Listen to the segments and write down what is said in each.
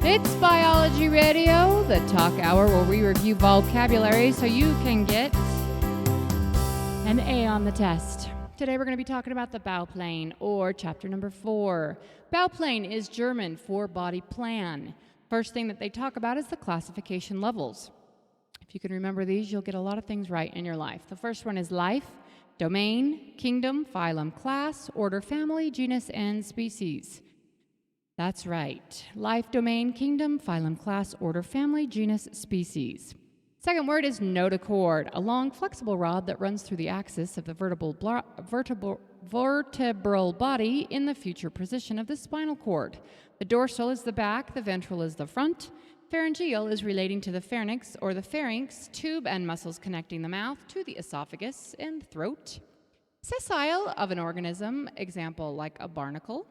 It's Biology Radio, the talk hour where we review vocabulary so you can get an A on the test. Today we're going to be talking about the Bauplan, or chapter number 4. Bauplan is German for body plan. First thing that they talk about is the classification levels. If you can remember these, you'll get a lot of things right in your life. The first one is life, domain, kingdom, phylum, class, order, family, genus, and species. That's right. Life, domain, kingdom, phylum, class, order, family, genus, species. Second word is notochord, a long flexible rod that runs through the axis of the vertebral body in the future position of the spinal cord. The dorsal is the back, the ventral is the front. Pharyngeal is relating to the pharynx or the pharynx, tube and muscles connecting the mouth to the esophagus and throat. Sessile of an organism, example like a barnacle.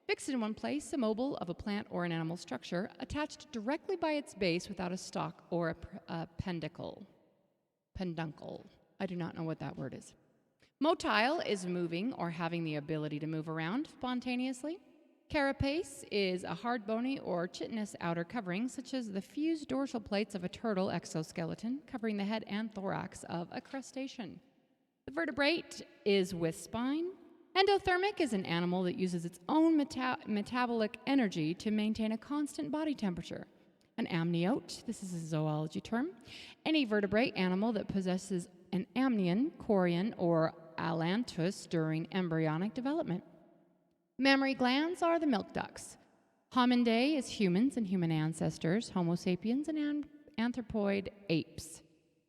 Fixed in one place, immobile of a plant or an animal structure, attached directly by its base without a stalk or a peduncle. I do not know what that word is. Motile is moving or having the ability to move around spontaneously. Carapace is a hard bony or chitinous outer covering, such as the fused dorsal plates of a turtle exoskeleton, covering the head and thorax of a crustacean. The vertebrate is with spine. Endothermic is an animal that uses its own metabolic energy to maintain a constant body temperature. An amniote, this is a zoology term, any vertebrate animal that possesses an amnion, chorion, or allantois during embryonic development. Mammary glands are the milk ducts. Homindae is humans and human ancestors, Homo sapiens and anthropoid apes.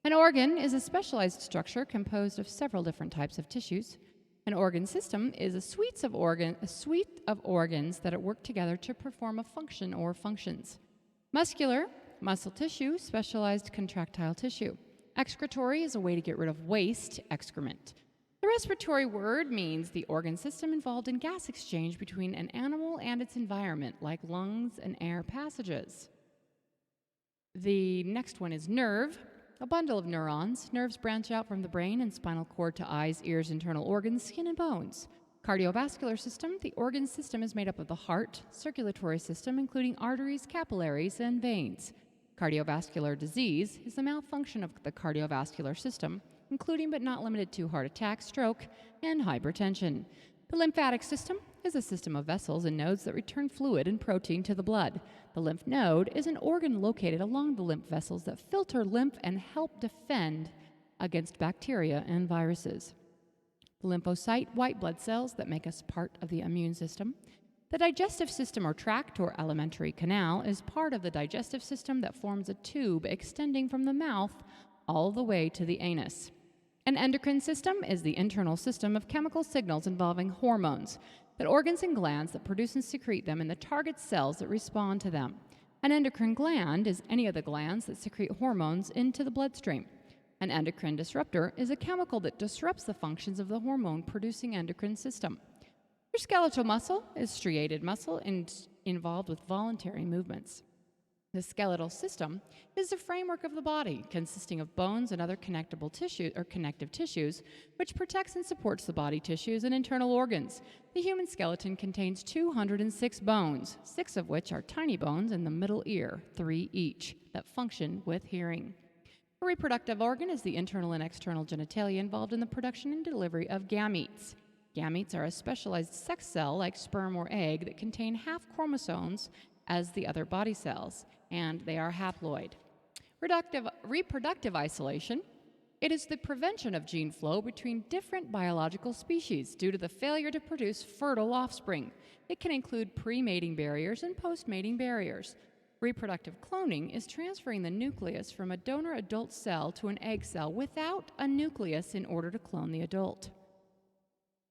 An organ is a specialized structure composed of several different types of tissues. An organ system is a suite of organs that work together to perform a function or functions. Muscular, muscle tissue, specialized contractile tissue. Excretory is a way to get rid of waste, excrement. The respiratory word means the organ system involved in gas exchange between an animal and its environment, like lungs and air passages. The next one is nerve. A bundle of neurons. Nerves branch out from the brain and spinal cord to eyes, ears, internal organs, skin, and bones. Cardiovascular system. The organ system is made up of the heart, circulatory system, including arteries, capillaries, and veins. Cardiovascular disease is the malfunction of the cardiovascular system, including but not limited to heart attack, stroke, and hypertension. The lymphatic system is a system of vessels and nodes that return fluid and protein to the blood. The lymph node is an organ located along the lymph vessels that filter lymph and help defend against bacteria and viruses. The lymphocyte, white blood cells that make us part of the immune system. The digestive system or tract or alimentary canal is part of the digestive system that forms a tube extending from the mouth all the way to the anus. An endocrine system is the internal system of chemical signals involving hormones, the organs and glands that produce and secrete them, and the target cells that respond to them. An endocrine gland is any of the glands that secrete hormones into the bloodstream. An endocrine disruptor is a chemical that disrupts the functions of the hormone-producing endocrine system. Your skeletal muscle is striated muscle involved with voluntary movements. The skeletal system is the framework of the body, consisting of bones and other connective tissues, which protects and supports the body tissues and internal organs. The human skeleton contains 206 bones, 6 of which are tiny bones in the middle ear, 3 each, that function with hearing. A reproductive organ is the internal and external genitalia involved in the production and delivery of gametes. Gametes are a specialized sex cell like sperm or egg that contain half chromosomes as the other body cells, and they are haploid. Reproductive isolation. It is the prevention of gene flow between different biological species due to the failure to produce fertile offspring. It can include pre-mating barriers and post-mating barriers. Reproductive cloning is transferring the nucleus from a donor adult cell to an egg cell without a nucleus in order to clone the adult.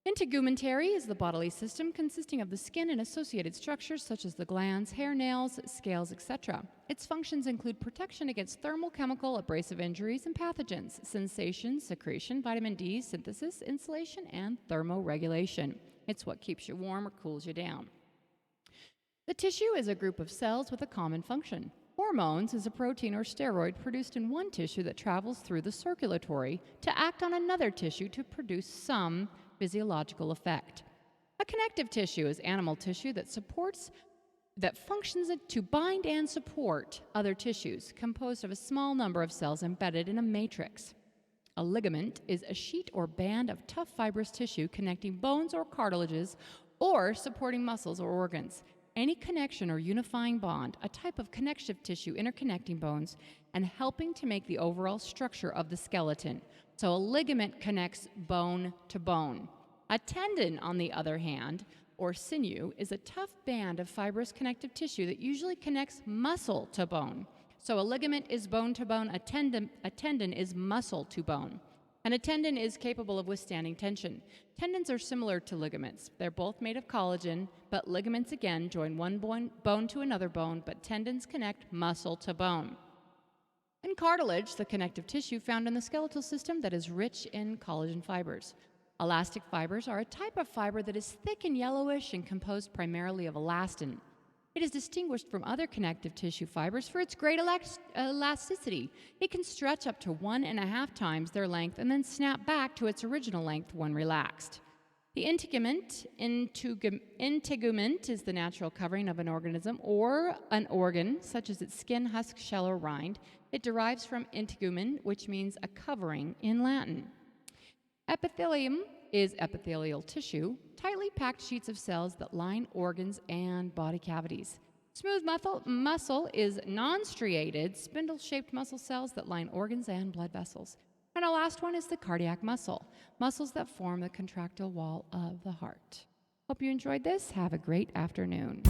Integumentary is the bodily system consisting of the skin and associated structures such as the glands, hair, nails, scales, etc. Its functions include protection against thermal, chemical, abrasive injuries, and pathogens, sensation, secretion, vitamin D, synthesis, insulation, and thermoregulation. It's what keeps you warm or cools you down. The tissue is a group of cells with a common function. Hormones is a protein or steroid produced in one tissue that travels through the circulatory to act on another tissue to produce some physiological effect. A connective tissue is animal tissue that supports that functions to bind and support other tissues, composed of a small number of cells embedded in a matrix. A ligament is a sheet or band of tough fibrous tissue connecting bones or cartilages or supporting muscles or organs. Any connection or unifying bond, a type of connective tissue interconnecting bones and helping to make the overall structure of the skeleton. So a ligament connects bone to bone. A tendon, on the other hand, or sinew, is a tough band of fibrous connective tissue that usually connects muscle to bone. So a ligament is bone to bone, a tendon is muscle to bone. And a tendon is capable of withstanding tension. Tendons are similar to ligaments. They're both made of collagen, but ligaments again join one bone to another bone, but tendons connect muscle to bone. And cartilage, the connective tissue found in the skeletal system that is rich in collagen fibers. Elastic fibers are a type of fiber that is thick and yellowish and composed primarily of elastin. It is distinguished from other connective tissue fibers for its great elasticity. It can stretch up to 1.5 times their length and then snap back to its original length when relaxed. The integument is the natural covering of an organism or an organ, such as its skin, husk, shell, or rind. It derives from integument, which means a covering in Latin. Epithelium is epithelial tissue, tightly packed sheets of cells that line organs and body cavities. Smooth muscle is non-striated, spindle-shaped muscle cells that line organs and blood vessels. And our last one is the cardiac muscle, muscles that form the contractile wall of the heart. Hope you enjoyed this. Have a great afternoon.